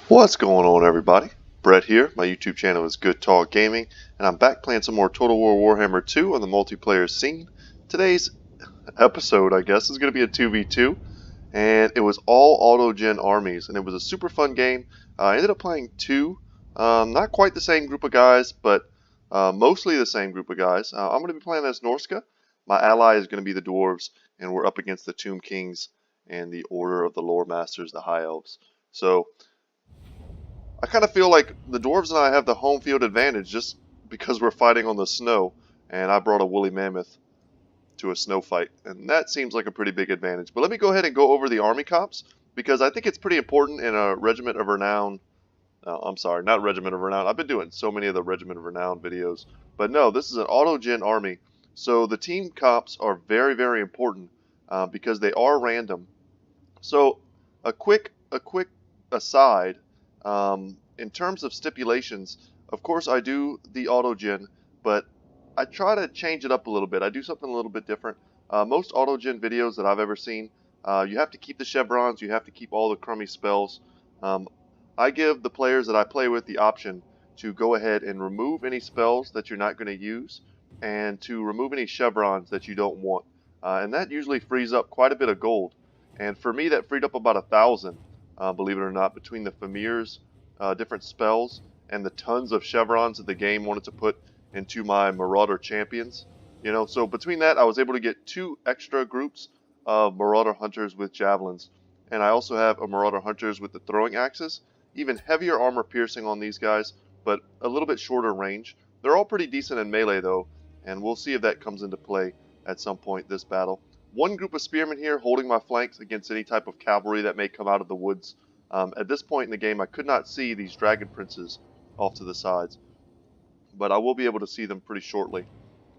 What's going on, everybody? Brett here. My YouTube channel is Good Talk Gaming, and I'm back playing some more Total War Warhammer 2 on the multiplayer scene. Today's episode, I guess, is going to be a 2v2, and it was all auto-gen armies, and it was a super fun game. I ended up playing two, not quite the same group of guys, but mostly the same group of guys. I'm going to be playing as NORSCA. My ally is going to be the Dwarves, and we're up against the Tomb Kings and the Order of the Lore Masters, the High Elves. So I kind of feel like the Dwarves and I have the home field advantage just because we're fighting on the snow, and I brought a woolly mammoth to a snow fight, and that seems like a pretty big advantage. But let me go ahead and go over the army comps, because I think it's pretty important in a Regiment of Renown. I'm sorry, not Regiment of Renown. I've been doing so many of the Regiment of Renown videos. But no, this is an auto-gen army, so the team comps are very, very important because they are random. So a quick aside, in terms of stipulations, of course I do the auto-gen, but I try to change it up a little bit. I do something a little bit different. Most auto-gen videos that I've ever seen, you have to keep the chevrons, you have to keep all the crummy spells. I give the players that I play with the option to go ahead and remove any spells that you're not going to use, and to remove any chevrons that you don't want. And that usually frees up quite a bit of gold. And for me, that freed up about 1,000, believe it or not, between the Famir's different spells and the tons of chevrons that the game wanted to put into my Marauder champions. So between that, I was able to get 2 extra groups of Marauder hunters with javelins, and I also have a Marauder hunters with the throwing axes. Even heavier armor piercing on these guys, but a little bit shorter range. They're all pretty decent in melee though, and we'll see if that comes into play at some point this battle. One group of spearmen here holding my flanks against any type of cavalry that may come out of the woods. At this point in the game, I could not see these dragon princes off to the sides, but I will be able to see them pretty shortly.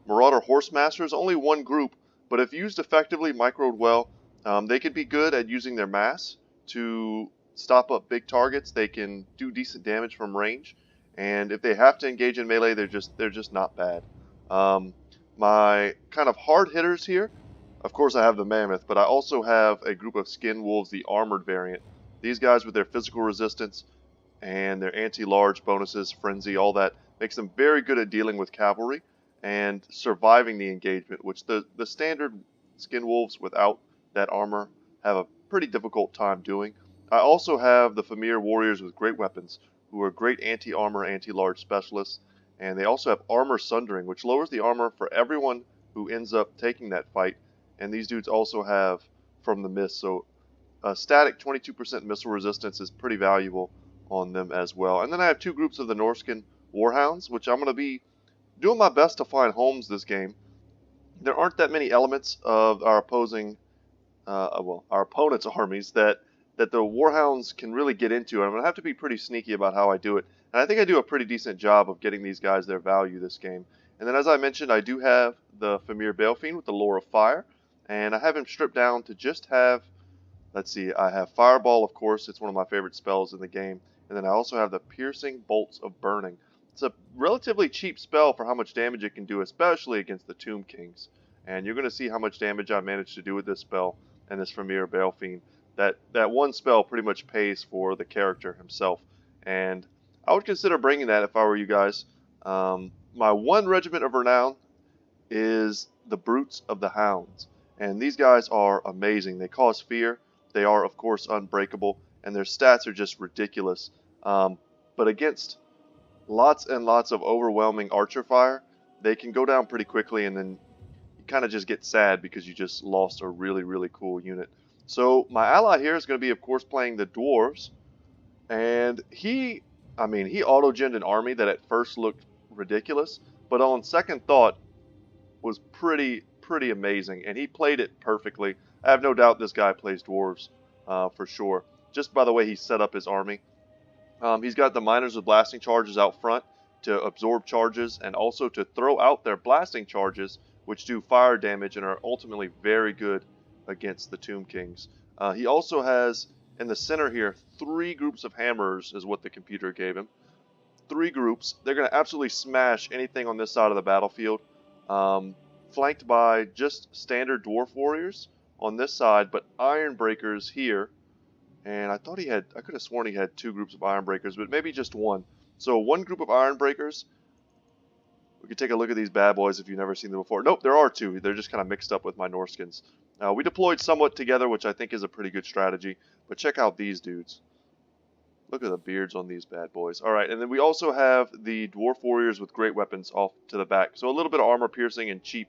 Marauder horse masters, only one group, but if used effectively, microed well, they could be good at using their mass to stop up big targets. They can do decent damage from range, and if they have to engage in melee, they're just not bad. My kind of hard hitters here, of course I have the mammoth, but I also have a group of skin wolves, the armored variant. These guys with their physical resistance and their anti-large bonuses, frenzy, all that, makes them very good at dealing with cavalry and surviving the engagement, which the standard skin wolves without that armor have a pretty difficult time doing. I also have the Famir warriors with great weapons, who are great anti-armor, anti-large specialists, and they also have armor sundering, which lowers the armor for everyone who ends up taking that fight. And these dudes also have from the mist, so a static 22% missile resistance is pretty valuable on them as well. And then I have 2 groups of the Norscan warhounds, which I'm going to be doing my best to find homes this game. There aren't that many elements of our our opponent's armies that the warhounds can really get into, and I'm going to have to be pretty sneaky about how I do it. And I think I do a pretty decent job of getting these guys their value this game. And then, as I mentioned, I do have the Famir Balefiend with the Lore of Fire, and I have him stripped down to just have, let's see, I have Fireball, of course, it's one of my favorite spells in the game, and then I also have the Piercing Bolts of Burning. It's a relatively cheap spell for how much damage it can do, especially against the Tomb Kings. And you're going to see how much damage I managed to do with this spell and this Famir Balefiend. That one spell pretty much pays for the character himself, and I would consider bringing that if I were you guys. My one Regiment of Renown is the Brutes of the Hounds, and these guys are amazing. They cause fear. They are, of course, unbreakable, and their stats are just ridiculous. But against lots and lots of overwhelming archer fire, they can go down pretty quickly, and then you kind of just get sad because you just lost a really, really cool unit. So my ally here is going to be, of course, playing the Dwarves, and he auto-genned an army that at first looked ridiculous, but on second thought was pretty amazing, and he played it perfectly. I have no doubt this guy plays Dwarves for sure, just by the way he set up his army. He's got the miners with blasting charges out front to absorb charges and also to throw out their blasting charges, which do fire damage and are ultimately very good against the Tomb Kings. He also has, in the center here, 3 groups of hammerers is what the computer gave him. 3 groups. They're going to absolutely smash anything on this side of the battlefield. Flanked by just standard dwarf warriors on this side, but iron breakers here And I thought I could have sworn he had 2 groups of Iron Breakers, but maybe just 1. So 1 group of Iron Breakers. We could take a look at these bad boys if you've never seen them before. Nope, there are 2. They're just kind of mixed up with my Norskins. We deployed somewhat together, which I think is a pretty good strategy. But check out these dudes. Look at the beards on these bad boys. Alright, and then we also have the Dwarf Warriors with great weapons off to the back. So a little bit of armor piercing in cheap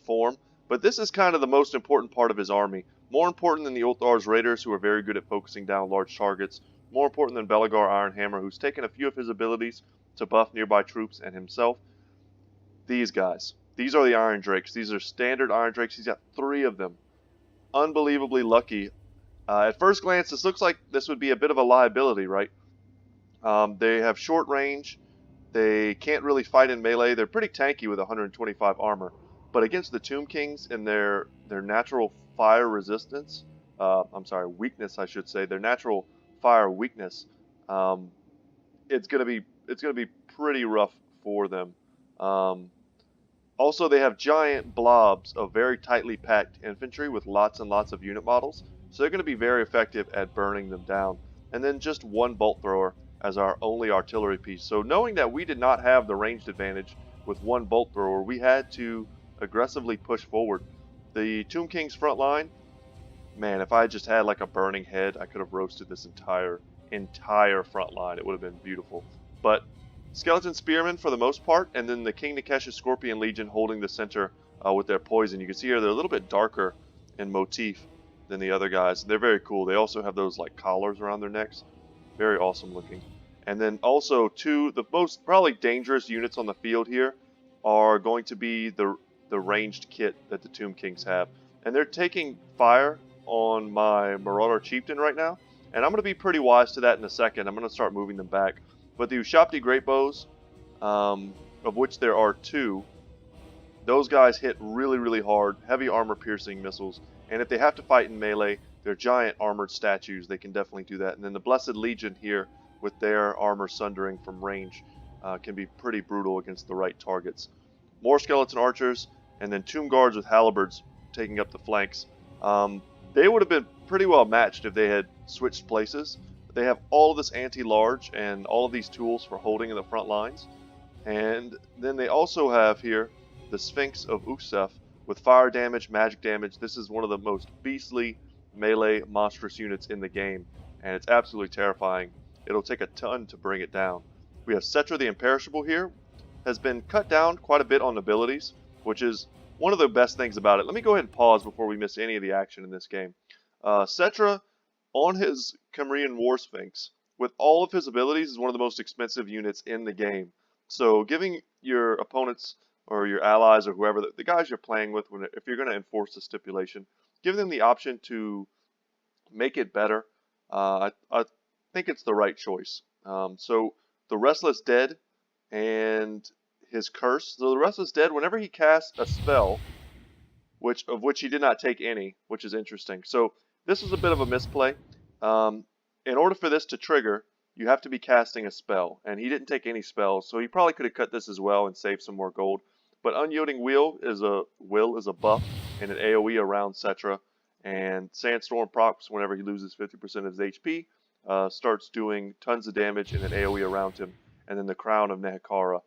form. But this is kind of the most important part of his army. More important than the Ulthar's Raiders, who are very good at focusing down large targets. More important than Belegar Iron Hammer, who's taken a few of his abilities to buff nearby troops and himself. These guys. These are the Iron Drakes. These are standard Iron Drakes. He's got 3 of them. Unbelievably lucky. At first glance, this looks like this would be a bit of a liability, right? They have short range. They can't really fight in melee. They're pretty tanky with 125 armor. But against the Tomb Kings and their natural fire resistance, weakness, I should say, their natural fire weakness, it's gonna be pretty rough for them. Also, they have giant blobs of very tightly packed infantry with lots and lots of unit models. So they're going to be very effective at burning them down. And then just 1 bolt thrower as our only artillery piece. So knowing that we did not have the ranged advantage with 1 bolt thrower, we had to aggressively push forward. The Tomb King's front line, man, if I just had like a burning head, I could have roasted this entire front line. It would have been beautiful. But Skeleton Spearmen for the most part, and then the King Nikesh's Scorpion Legion holding the center with their poison. You can see here they're a little bit darker in motif than the other guys. They're very cool. They also have those like collars around their necks. Very awesome looking. And then also the most probably dangerous units on the field here are going to be the ranged kit that the Tomb Kings have. And they're taking fire on my Marauder Chieftain right now. And I'm going to be pretty wise to that in a second. I'm going to start moving them back. But the Ushabti Great Bows, of which there are 2, those guys hit really, really hard. Heavy armor piercing missiles. And if they have to fight in melee, they're giant armored statues. They can definitely do that. And then the Blessed Legion here, with their armor sundering from range, can be pretty brutal against the right targets. More skeleton archers, and then tomb guards with halberds taking up the flanks. They would have been pretty well matched if they had switched places. They have all of this anti-large and all of these tools for holding in the front lines. And then they also have here the Sphinx of Usef, with fire damage, magic damage. This is one of the most beastly melee monstrous units in the game, and it's absolutely terrifying. It'll take a ton to bring it down. We have Cetra the Imperishable here. Has been cut down quite a bit on abilities, which is one of the best things about it. Let me go ahead and pause before we miss any of the action in this game. Cetra, on his Khmerian War Sphinx, with all of his abilities, is one of the most expensive units in the game. So giving your opponents or your allies or whoever, the guys you're playing with, if you're going to enforce the stipulation, give them the option to make it better. I think it's the right choice. So the Restless Dead and his Curse. So the Restless Dead, whenever he casts a spell, of which he did not take any, which is interesting. So this was a bit of a misplay. In order for this to trigger, you have to be casting a spell, and he didn't take any spells, so he probably could have cut this as well and saved some more gold. But Unyielding Will is a buff and an AoE around Cetra, and Sandstorm procs whenever he loses 50% of his HP, starts doing tons of damage and an AoE around him, and then the Crown of Nehekara,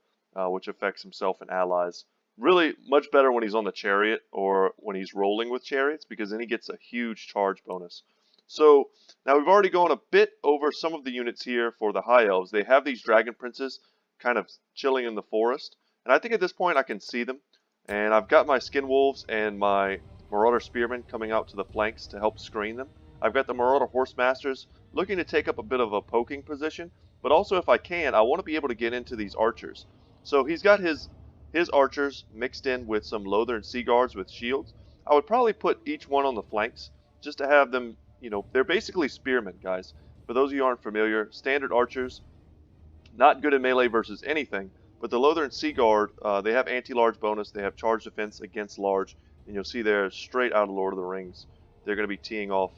which affects himself and allies. Really much better when he's on the chariot or when he's rolling with chariots, because then he gets a huge charge bonus. So now we've already gone a bit over some of the units here for the High Elves. They have these Dragon Princes kind of chilling in the forest. And I think at this point I can see them. And I've got my Skin Wolves and my Marauder Spearmen coming out to the flanks to help screen them. I've got the Marauder Horsemasters looking to take up a bit of a poking position. But also, if I can, I want to be able to get into these archers. So he's got his archers mixed in with some Lothern Sea Guards with shields. I would probably put each one on the flanks just to have them, they're basically spearmen, guys. For those of you who aren't familiar, standard archers, not good in melee versus anything. But the Lothern Sea Guard, they have anti-large bonus, they have charge defense against large, and you'll see there straight out of Lord of the Rings. They're going to be teeing off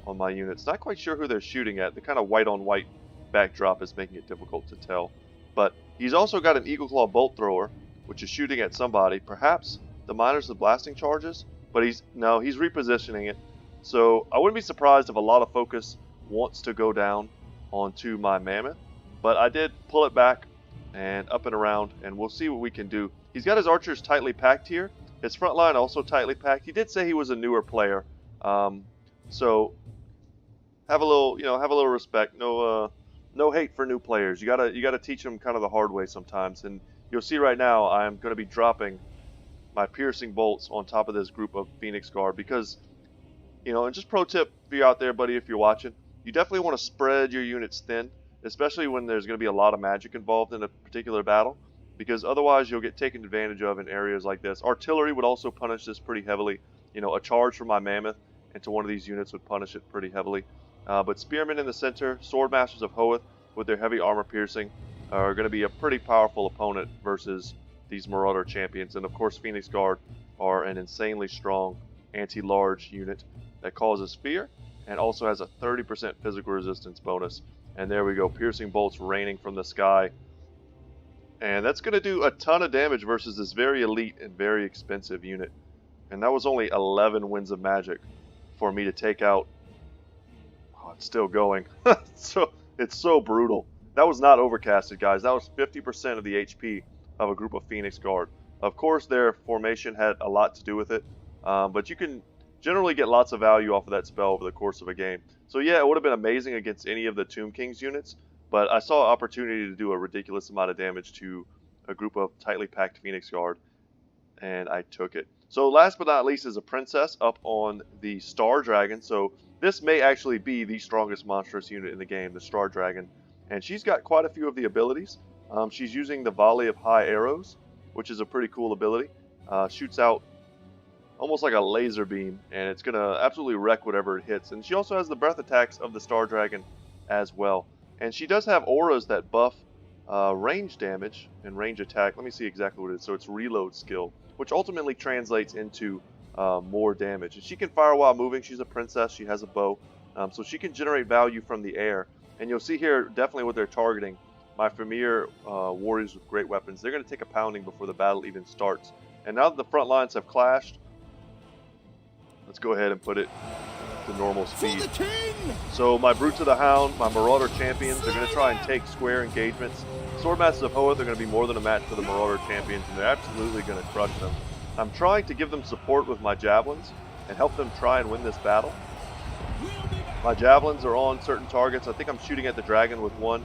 on my units. Not quite sure who they're shooting at. The kind of white-on-white backdrop is making it difficult to tell. But he's also got an Eagle Claw Bolt Thrower, which is shooting at somebody. Perhaps the Miners of Blasting Charges, but he's repositioning it. So I wouldn't be surprised if a lot of focus wants to go down onto my mammoth, but I did pull it back and up and around, and we'll see what we can do. He's got his archers tightly packed here. His front line also tightly packed. He did say he was a newer player, so have a little respect. No hate for new players. You gotta teach them kind of the hard way sometimes. And you'll see right now I'm going to be dropping my piercing bolts on top of this group of Phoenix Guard because, and just pro tip for you out there, buddy, if you're watching, you definitely want to spread your units thin, especially when there's going to be a lot of magic involved in a particular battle, because otherwise you'll get taken advantage of in areas like this. Artillery would also punish this pretty heavily. A charge from my mammoth into one of these units would punish it pretty heavily. But Spearmen in the center, Swordmasters of Hoeth with their heavy armor piercing are going to be a pretty powerful opponent versus these Marauder champions. And of course Phoenix Guard are an insanely strong anti-large unit that causes fear and also has a 30% physical resistance bonus. And there we go, piercing bolts raining from the sky. And that's going to do a ton of damage versus this very elite and very expensive unit. And that was only 11 winds of magic for me to take out. Oh, it's still going. It's so brutal. That was not overcasted, guys. That was 50% of the HP of a group of Phoenix Guard. Of course, their formation had a lot to do with it, but you can generally get lots of value off of that spell over the course of a game. So yeah, it would have been amazing against any of the Tomb King's units, but I saw an opportunity to do a ridiculous amount of damage to a group of tightly packed Phoenix Guard, and I took it. So last but not least is a Princess up on the Star Dragon. So this may actually be the strongest monstrous unit in the game, the Star Dragon. And she's got quite a few of the abilities. She's using the Volley of High Arrows, which is a pretty cool ability. Shoots out almost like a laser beam, and it's going to absolutely wreck whatever it hits. And she also has the breath attacks of the Star Dragon as well. And she does have auras that buff range damage and range attack. Let me see exactly what it is. So it's reload skill, which ultimately translates into more damage. And she can fire while moving. She's a princess. She has a bow. So she can generate value from the air. And you'll see here definitely what they're targeting. My Familiar warriors with great weapons. They're going to take a pounding before the battle even starts. And now that the front lines have clashed, let's go ahead and put it to normal speed. So my Brutes of the Hound, my Marauder champions, they're going to try and take square engagements. Swordmasters of Hoeth are going to be more than a match for the Marauder champions, and they're absolutely going to crush them. I'm trying to give them support with my javelins and help them try and win this battle. My javelins are on certain targets. I think I'm shooting at the dragon with one.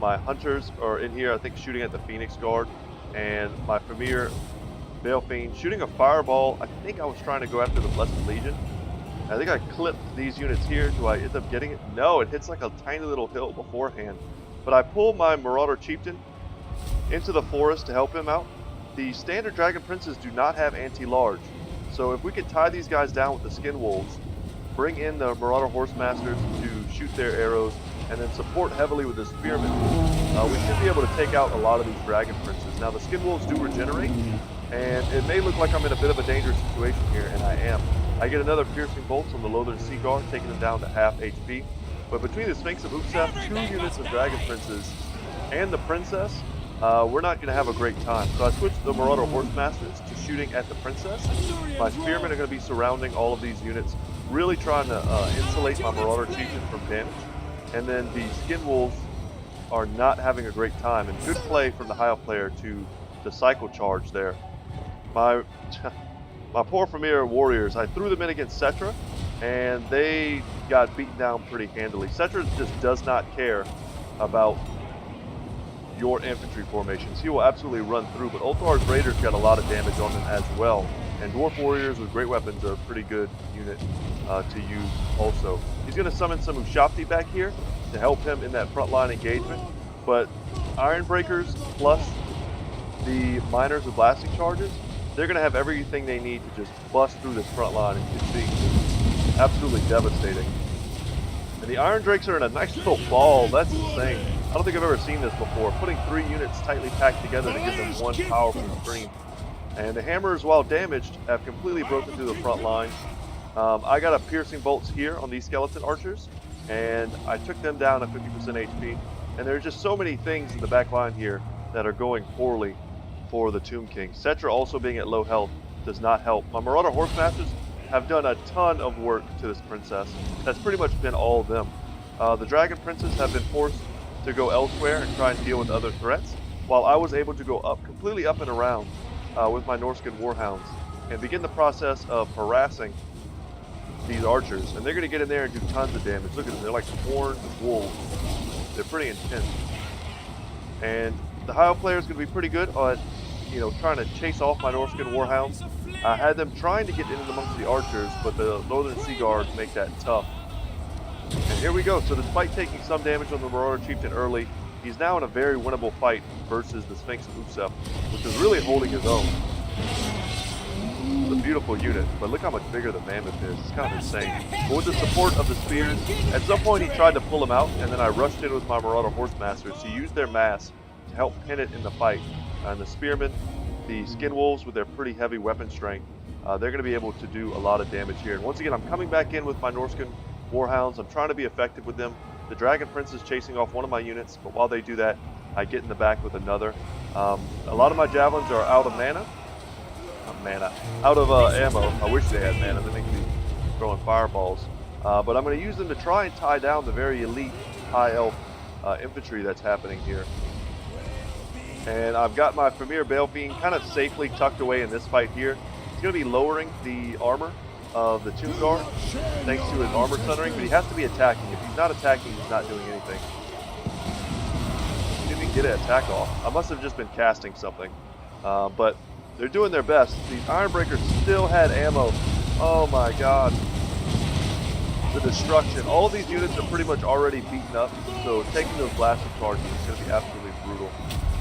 My hunters are in here, I think, shooting at the Phoenix Guard. And my Familiar Veil Fiend shooting a fireball. I think I was trying to go after the Blessed Legion. I think I clipped these units here. Do I end up getting it? No, it hits like a tiny little hill beforehand. But I pull my Marauder Chieftain into the forest to help him out. The standard Dragon Princes do not have anti-large. So if we could tie these guys down with the Skin Wolves, bring in the Marauder Horsemasters to shoot their arrows, and then support heavily with the Spearmen, we should be able to take out a lot of these Dragon Princes. Now the Skin Wolves do regenerate, and it may look like I'm in a bit of a dangerous situation here, and I am. I get another Piercing Bolts on the Lothern Sea Guard, taking them down to half HP. But between the Sphinx of Uksef, 2 units of Dragon Princes, and the Princess, we're not going to have a great time. So I switched the Marauder Horsemasters to shooting at the Princess. My Spearmen are going to be surrounding all of these units, really trying to insulate my Marauder Chieftain from damage. And then the Skin Wolves are not having a great time. And good play from the Hyle player to cycle charge there. My poor Familiar warriors, I threw them in against Cetra, and they got beaten down pretty handily. Cetra just does not care about your infantry formations. He will absolutely run through, but Ulthar's Raiders got a lot of damage on them as well. And Dwarf Warriors with great weapons are a pretty good unit to use also. He's going to summon some Ushapti back here to help him in that frontline engagement. But Ironbreakers plus the Miners with blasting charges, they're going to have everything they need to just bust through this front line. And you can see, absolutely devastating. And the Iron Drakes are in a nice little ball. That's insane. I don't think I've ever seen this before. Putting 3 units tightly packed together to give them one powerful scream. And the Hammers, while damaged, have completely broken through the front line. I got a Piercing Bolts here on these Skeleton Archers, and I took them down at 50% HP. And there's just so many things in the back line here that are going poorly for the Tomb King. Cetra also being at low health does not help. My Marauder Horsemasters have done a ton of work to this Princess. That's pretty much been all of them. The Dragon Princes have been forced to go elsewhere and try and deal with other threats, while I was able to go completely up and around with my Norscan Warhounds and begin the process of harassing these archers. And they're going to get in there and do tons of damage. Look at them, they're like horned wolves. They're pretty intense. And the High Elf player is going to be pretty good on, trying to chase off my Norscan Warhounds. I had them trying to get in amongst the archers, but the Northern Sea Guards make that tough. And here we go. So despite taking some damage on the Marauder Chieftain early, he's now in a very winnable fight versus the Sphinx of Utsef, which is really holding his own. It's a beautiful unit, but look how much bigger the Mammoth is. It's kind of insane. But with the support of the spears, at some point he tried to pull him out, and then I rushed in with my Marauder Horsemasters to use their mass to help pin it in the fight. And the Spearmen, the Skin Wolves with their pretty heavy weapon strength, they're going to be able to do a lot of damage here. And once again, I'm coming back in with my Norscan Warhounds. I'm trying to be effective with them. The Dragon Prince is chasing off one of my units, but while they do that, I get in the back with another. A lot of my javelins are out of out of ammo. I wish they had mana, then they could be throwing fireballs. But I'm going to use them to try and tie down the very elite High Elf infantry that's happening here. And I've got my Premier Balefiend kind of safely tucked away in this fight here. He's going to be lowering the armor of the Tomb Guard thanks to his armor thundering, but he has to be attacking. If he's not attacking, he's not doing anything. Didn't even get an attack off. I must have just been casting something. But they're doing their best. These Ironbreakers still had ammo. Oh my god. The destruction. All of these units are pretty much already beaten up, so taking those blasting charges is going to be absolutely brutal.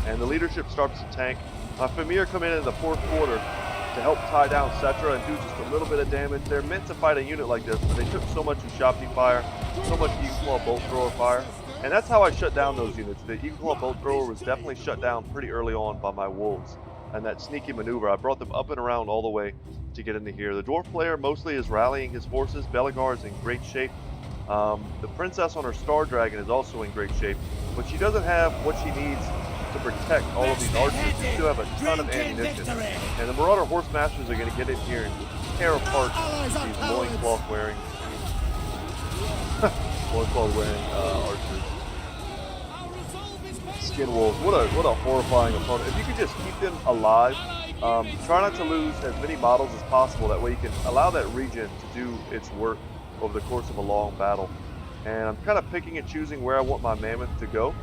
And the leadership starts to tank. My Famir come in the fourth quarter to help tie down Cetra and do just a little bit of damage. They're meant to fight a unit like this, but they took so much Ushabti fire, so much Eagle Claw Bolt Thrower fire, and that's how I shut down those units. The Eagle Claw Bolt Thrower was definitely shut down pretty early on by my wolves, and that sneaky maneuver, I brought them up and around all the way to get into here. The Dwarf player mostly is rallying his forces. Belegar is in great shape. The Princess on her Star Dragon is also in great shape, but she doesn't have what she needs to protect all of these archers who still have a ton of ammunition. And the Marauder Horsemasters are going to get in here and tear apart these loincloth wearing archers. Skin Wolves, what a horrifying opponent. If you could just keep them alive, try not to lose as many models as possible, that way you can allow that regen to do its work over the course of a long battle. And I'm kind of picking and choosing where I want my Mammoth to go,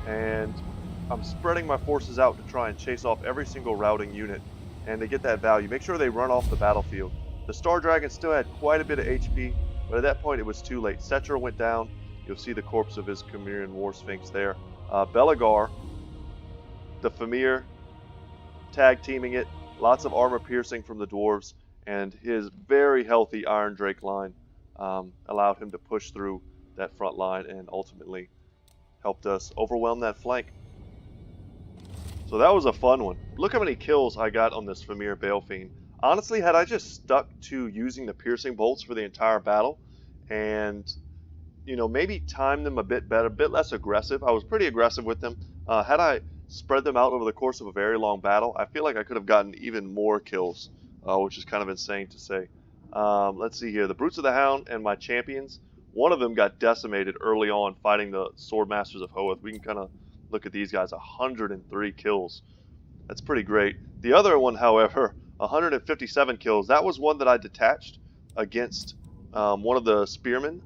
and I'm spreading my forces out to try and chase off every single routing unit, and to get that value, make sure they run off the battlefield. The Star Dragon still had quite a bit of HP, but at that point it was too late. Cetra went down. You'll see the corpse of his Chimerian War Sphinx there. Belegar, the Famir, tag teaming it, lots of armor piercing from the dwarves, and his very healthy Iron Drake line allowed him to push through that front line and ultimately helped us overwhelm that flank. So that was a fun one. Look how many kills I got on this Famir Balefiend. Honestly, had I just stuck to using the piercing bolts for the entire battle and, maybe timed them a bit better, a bit less aggressive. I was pretty aggressive with them. Had I spread them out over the course of a very long battle, I feel like I could have gotten even more kills, which is kind of insane to say. Let's see here. The Brutes of the Hound and my champions, one of them got decimated early on fighting the Swordmasters of Hoeth. We can kind of look at these guys, 103 kills. That's pretty great. The other one, however, 157 kills. That was one that I detached against one of the spearmen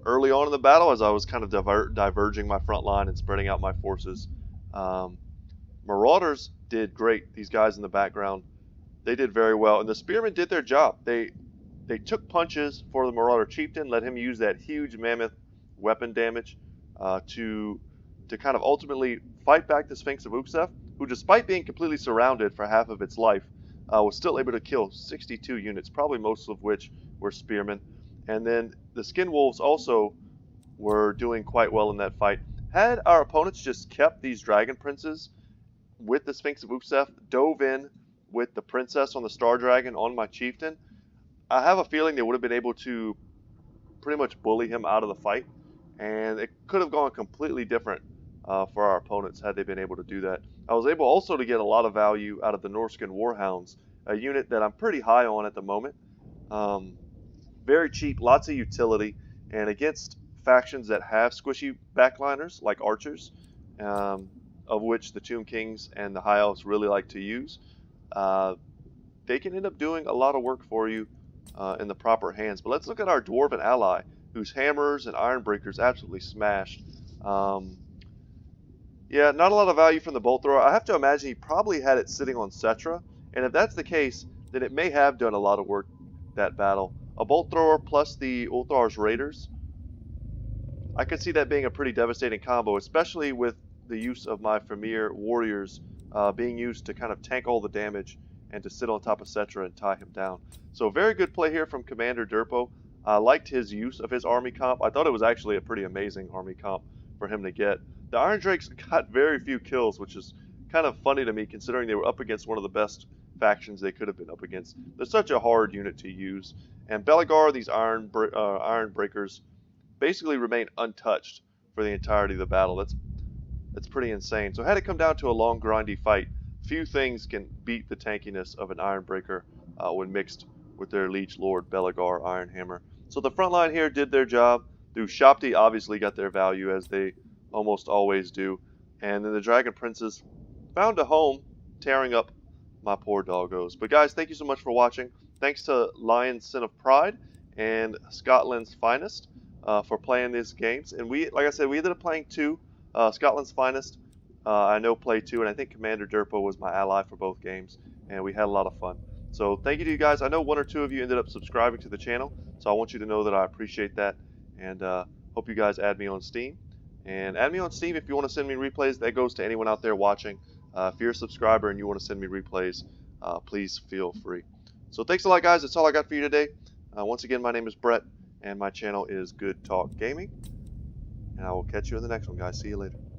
early on in the battle as I was kind of diverging my front line and spreading out my forces. Marauders did great. These guys in the background, they did very well. And the spearmen did their job. They took punches for the Marauder Chieftain, let him use that huge mammoth weapon damage to kind of ultimately fight back the Sphinx of Utsef, who, despite being completely surrounded for half of its life, was still able to kill 62 units, probably most of which were spearmen. And then the Skin Wolves also were doing quite well in that fight. Had our opponents just kept these Dragon Princes with the Sphinx of Utsef, dove in with the Princess on the Star Dragon on my Chieftain, I have a feeling they would have been able to pretty much bully him out of the fight, and it could have gone completely different for our opponents had they been able to do that. I was able also to get a lot of value out of the Norscan Warhounds, a unit that I'm pretty high on at the moment. Very cheap, lots of utility, and against factions that have squishy backliners, like archers, of which the Tomb Kings and the High Elves really like to use, they can end up doing a lot of work for you in the proper hands. But let's look at our Dwarven ally, whose hammers and iron breakers absolutely smashed. Yeah, not a lot of value from the bolt thrower. I have to imagine he probably had it sitting on Cetra, and if that's the case, then it may have done a lot of work that battle. A bolt thrower plus the Ulthar's Raiders, I could see that being a pretty devastating combo, especially with the use of my Famir warriors being used to kind of tank all the damage and to sit on top of Cetra and tie him down. So very good play here from Commander Durpo. I liked his use of his army comp. I thought it was actually a pretty amazing army comp for him to get. The Iron Drakes got very few kills, which is kind of funny to me considering they were up against one of the best factions they could have been up against. They're such a hard unit to use. And Belegar, these Iron Breakers, basically remain untouched for the entirety of the battle. That's pretty insane. So had it come down to a long, grindy fight, few things can beat the tankiness of an Iron Breaker when mixed with their Liege Lord Belegar Iron Hammer. So the front line here did their job. The Ushapti obviously got their value, as they almost always do. And then the Dragon Princes found a home, tearing up my poor doggos. But guys, thank you so much for watching. Thanks to Lion's Sin of Pride and Scotland's Finest for playing these games. And we, like I said, we ended up playing 2. Scotland's Finest, I know play 2, and I think Commander Durpo was my ally for both games, and we had a lot of fun. So thank you to you guys. I know 1 or 2 of you ended up subscribing to the channel, so I want you to know that I appreciate that, and hope you guys add me on Steam. And add me on Steam if you want to send me replays. That goes to anyone out there watching. If you're a subscriber and you want to send me replays, please feel free. So thanks a lot, guys. That's all I got for you today. Once again, my name is Brett, and my channel is Good Talk Gaming. And I will catch you in the next one, guys. See you later.